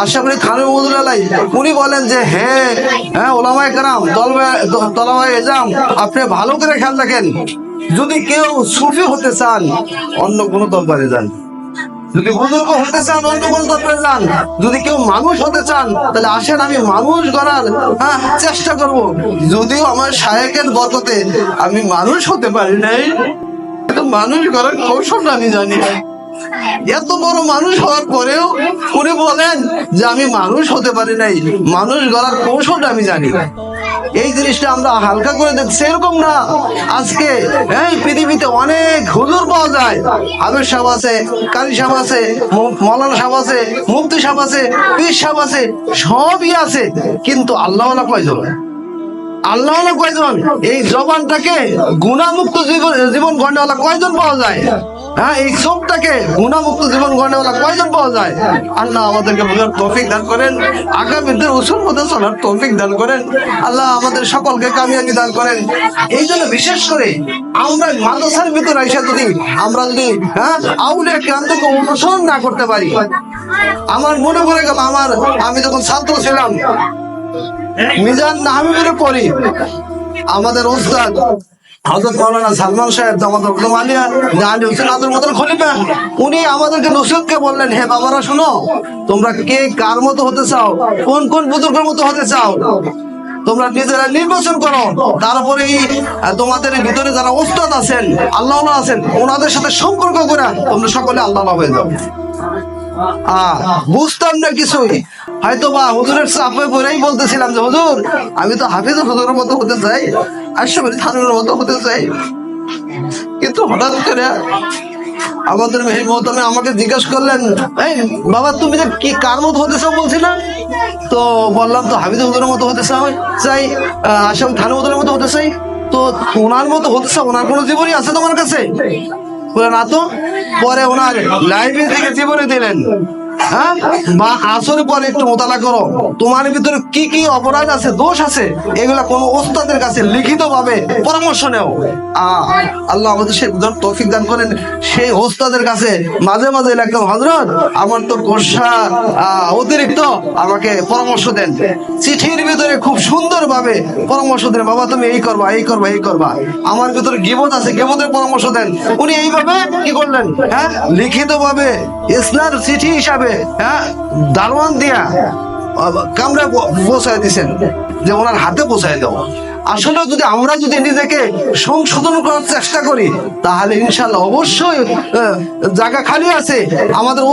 আশরাফ থানভী রহমাতুল্লাহ উনি বলেন যে হ্যাঁ হ্যাঁ ওলামায়ে কেরাম তলাবায়ে এজাম, আপনি ভালো করে খেয়াল রাখেন, যদি কেউ সুফি হতে চান অন্য কোনো দরবারে যান, যদি বুজুর্গ হতে চান অন্য কোন দরবারে যান, যদি কেউ মানুষ হতে চান তাহলে আসেন আমি মানুষ গড়ার চেষ্টা করব। যদিও আমার শায়েখের বরকতে আমি মানুষ হতে পারি নাই, মানুষ গড়ার কৌশলটা আমি জানি। এত বড় মানুষ হওয়ার পরেও উনি বলেন যে আমি মানুষ হতে পারি নাই, মানুষ গড়ার কৌশলটা আমি জানি। এই জিনিসটা আমরা হালকা করে দেখছি, এরকম না। আজকে এই পৃথিবীতে অনেক হুজুর পাওয়া যায়, হাফেজ সাহেব আছে, কারি সাহেব আছে, মৌলানা সাহেব আছে, মুফতি সাহেব আছে, পীর সাহেব আছে, সবই আছে, কিন্তু আল্লাহ কয়জন? আল্লাহ কয়জন? এই জবানটাকে গুণামুক্ত জীবন গড়নেওয়ালা কয়জন পাওয়া যায়? হ্যাঁ, এই চোখটাকে গুণামুক্ত জীবন গড়নেওয়ালা কয়জন পাওয়া যায়? আল্লাহ আমাদেরকে বোঝার তৌফিক দান করেন, আগামীদের উসুল মধ্যে চলার তৌফিক দান করেন, আল্লাহ আমাদের সকলকে কামিয়াবি দান করেন। এই জন্য বিশেষ করে আমরা মাদ্রাসার ভিতরে এসে যদি আমরা যদি আউলিয়া কেরামদেরকে অনুসরণ না করতে পারি, আমার মনে পড়ে গেল আমি যখন ছাত্র ছিলাম মিজান হাবিবের পড়ি, আমাদের ওস্তাদ হযরত মাওলানা সালমান সাহেব আমাদের আলিয়া আলী হোসেন আব্দুল মতন খলিফা, উনি আমাদেরকে নসিহতকে বললেন, হে বাবারা শুনো, তোমরা কে কার মতো হতে চাও, কোন কোন বুজুর্গের মতো হতে চাও, তোমরা নিজেরা নির্বাচন করো। তারপরে তোমাদের ভিতরে যারা ওস্তাদ আছেন, আল্লাহ আছেন, ওনাদের সাথে সম্পর্ক করে তোমরা সকলে আল্লাহ হয়ে যাও। বুঝতাম না কিছুই, হয়তো বা হুজুরের চাপে পড়েই বলতেছিলাম যে হুজুর আমি তো হাফিজ হুজুরের মতো হতে চাই, আশরাফ থানভীর মতো হতে চাই। কিন্তু হঠাৎ করে আমাদের মেহের মোহতামে আমাকে জিজ্ঞাসা করলেন, এই বাবা তুমি যে কি কার মতো হতে চাও বলছিলা? তো বললাম তো হাফিজ হুজুরের মতো হতে চাই, আশরাফ থানভীর হুজুরের মতো হতে চাই। তো ওনার মতো হতে চাও, ওনার কোনো জীবনী আছে তোমার কাছে? বলে না তো। পরে ওনার লাইব্রেরি থেকে জীবনী দিলেন, বা আসরের পরে একটু মোতালা করো, তোমার ভিতরে কি কি অপরাধ আছে, দোষ আছে, এগুলা কোন ওস্তাদের কাছে লিখিত ভাবে পরামর্শ নেও। আল্লাহ আমাদের সেই তৌফিক দান করেন। সেই ওস্তাদের কাছে মাঝে মাঝে লাগতাম, হযরত আমার তো গোসা অতিরিক্ত, আমাকে পরামর্শ দেন। চিঠির ভিতরে খুব সুন্দর ভাবে পরামর্শ দেন, বাবা তুমি এই করবা, এই করবা, এই করবা। আমার ভিতরে গীবত আছে, গীবতের পরামর্শ দেন। উনি এইভাবে কি করলেন, লিখিত ভাবে ইসলার চিঠি হিসাবে দারোয়ান দিয়া কামরা পৌঁছায় দিচ্ছেন, যে ওনার হাতে পৌঁছায় দাও। আসলে যদি আমরা যদি নিজেকে সংশোধন করার চেষ্টা করি তাহলে ইনশাআল্লাহ অবশ্যই জায়গা খালি আছে। আমাদের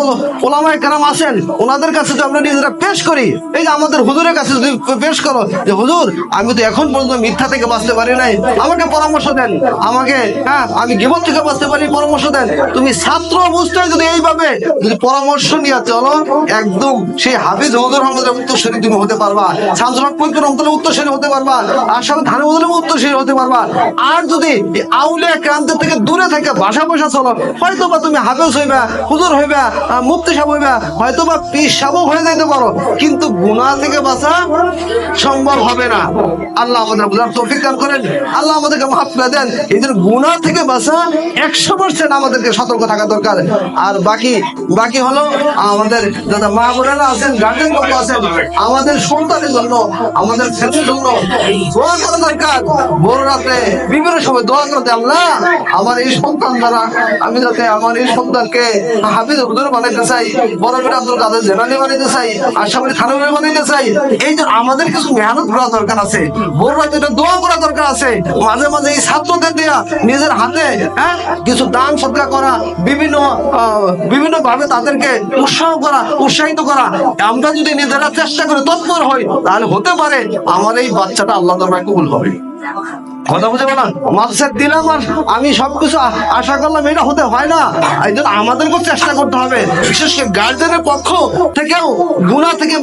ওলামায়ে কেরাম আছেন, ওনাদের কাছে যদি আমরা নিজেরা পেশ করি, এই যে আমাদের হুজুরের কাছে যদি পেশ করো যে হুজুর আমি তো এখন পর্যন্ত মিথ্যা থেকে বাঁচতে পারি নাই, আমাকে পরামর্শ দেন, আমাকে আমি গীবত থেকে বাঁচতে পারি, পরামর্শ দেন। তুমি ছাত্র অবস্থায় যদি এইভাবে যদি পরামর্শ নিয়ে চলো, একদম সেই হাফিজ হুজুর আমাদের উত্তরসূরি তুমি হতে পারবা, শামসুল হক রহমাতুল্লাহ উত্তরসূরি হতে পারবা, আশরাফ থানভী উত্তরসূরি হতে পারবা। আর যদি আউলিয়া কেরামদের থেকে দূরে থেকে ভাষা চলো, হয়তো বা তুমি হাফেজ হইবা, হুজুর হইবা, মুফতি সাহেব হইবা, হয়তো বা পীর সাহেব হয়ে যাইতে পারো, কিন্তু গুনাহ থেকে বাঁচা সম্ভব হবে না। আল্লাহ আমাদের বুঝার তৌফিক দান করেন, আল্লাহ আমাদেরকে মাফ করে দেন। এই জন্য গুনাহ থেকে বাঁচা 100% আমাদেরকে সতর্ক থাকা দরকার। আর বাকি হলো আমাদের যারা মা বোনেরা আছেন, গার্জেন কত আছেন, আমাদের সন্তানের জন্য, আমাদের ছেলের জন্য দোয়া করা দরকার। ভোর রাতে বিভিন্ন সময় দোয়া করতে, আল্লাহ আমার এই সন্তান দ্বারা আমি যাতে আমার এই সন্তানকে হাফিজ হুজুর বানাইতে চাই, বড় বীর আব্দুল কাদের জেলানি বানাইতে চাই, আশরাফ থানভী বানাইতে চাই। এই যে আমাদের কিছু মেহনত করা দরকার আছে, ভোর রাতে দোয়া করা দরকার আছে। মাঝে মাঝে এই ছাত্রদের দেয়া নিজের হাতে কিছু দান সদকা করা, বিভিন্ন ভাবে তাদেরকে উৎসাহিত করা। আমরা যদি নিজেরা চেষ্টা করে তৎপর হই তাহলে হতে পারে আমার এই বাচ্চাটা আল্লাহ দরবারে কবুল হবে। কথা বুঝে বলেন, মাদ্রাসা দিলাম আর আমি সবকিছু আশা করলাম, এটা হতে হয় না। এই জন্য আমাদেরকেও চেষ্টা করতে হবে, বিশেষ করে গার্জেনের পক্ষ থেকেও গুনাহ থেকে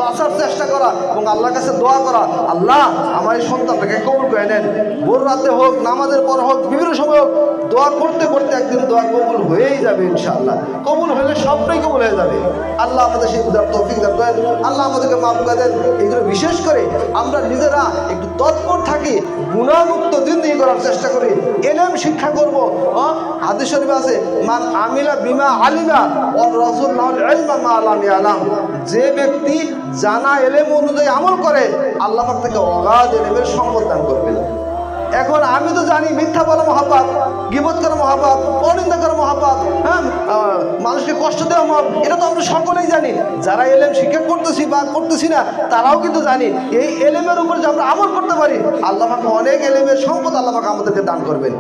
বাঁচার চেষ্টা করা এবং আল্লাহর কাছে দোয়া করা, আল্লাহ আমার এই সন্তানটাকে কবুল করে নেন। ভোর রাতে হোক, নামাজের পর হোক, বিভিন্ন সময় হোক, দোয়া করতে করতে একদিন দোয়া কবুল হয়েই যাবে ইনশাআল্লাহ। কবুল হলে সবটাই কবুল হয়ে যাবে। আল্লাহ আমাদের সেই তৌফিক দান করেন, আল্লাহ আমাদেরকে মাফ করে দেন। এইগুলো বিশেষ করে আমরা নিজেরা একটু তৎপর থাকি, গুনাহমুক্ত জিন্দেগি করার চেষ্টা করি, ইলম শিক্ষা করব। হাদিস শরীফে আছে, মান আমিলা বিমা আলিমা ওয়া রাসূলুল্লাহ ইলমা মা লাম ইয়ালাম, যে ব্যক্তি জানা এলেম অনুযায়ী আমল করে, আল্লাহ পাক তাকে অগাধ এলেমের সম্পদ দান করবেন। এখন আমি তো জানি মিথ্যা বলা মহাপাপ, গীবত করা মহাপাপ, অনিন্দা করা মহাপাপ, হ্যাঁ, মানুষকে কষ্ট দেওয়া মহাপাপ, এটা তো আমরা সকলেই জানি। যারা এলেম শিক্ষা করতেছি বা করতেছি না তারাও কিন্তু জানি। এই এলেমের উপর যে আমরা আমল করতে পারি, আল্লাহ পাক অনেক এলেমের সম্পদ আল্লাহ পাক আমাদেরকে দান করবেন।